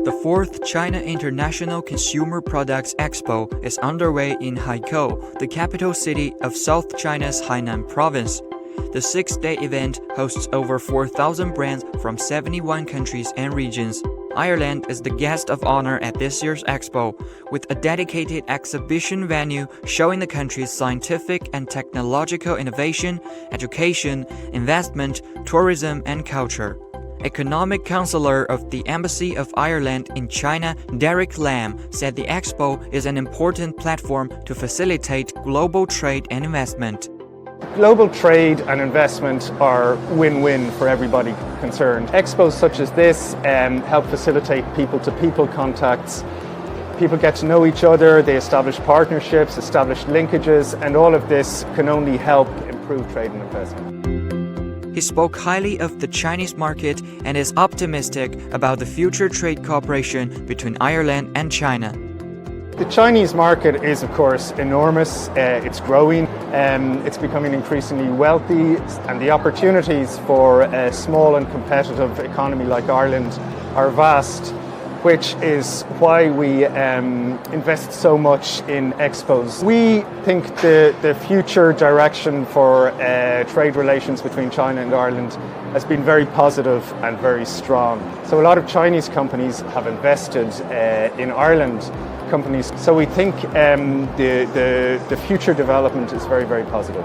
The fourth China International Consumer Products Expo is underway in Haikou, the capital city of South China's Hainan province. The 6-day event hosts over 4,000 brands from 71 countries and regions. Ireland is the guest of honor at this year's expo, with a dedicated exhibition venue showing the country's scientific and technological innovation, education, investment, tourism, and culture. Economic Councillor of the Embassy of Ireland in China, Dirac said the expo is an important platform to facilitate global trade and investment. Global trade and investment are win-win for everybody concerned. Expos such as this help facilitate people-to-people contacts. People get to know each other, they establish partnerships, establish linkages, and all of this can only help improve trade and investment. He spoke highly of the Chinese market and is optimistic about the future trade cooperation between Ireland and China. The Chinese market is, of course, enormous. It's growing. It's becoming increasingly wealthy, and the opportunities for a small and competitive economy like Ireland are vast, which is why we invest so much in expos. We think the future direction for trade relations between China and Ireland has been very positive and very strong. So a lot of Chinese companies have invested in Ireland companies. So we think the future development is very, very positive.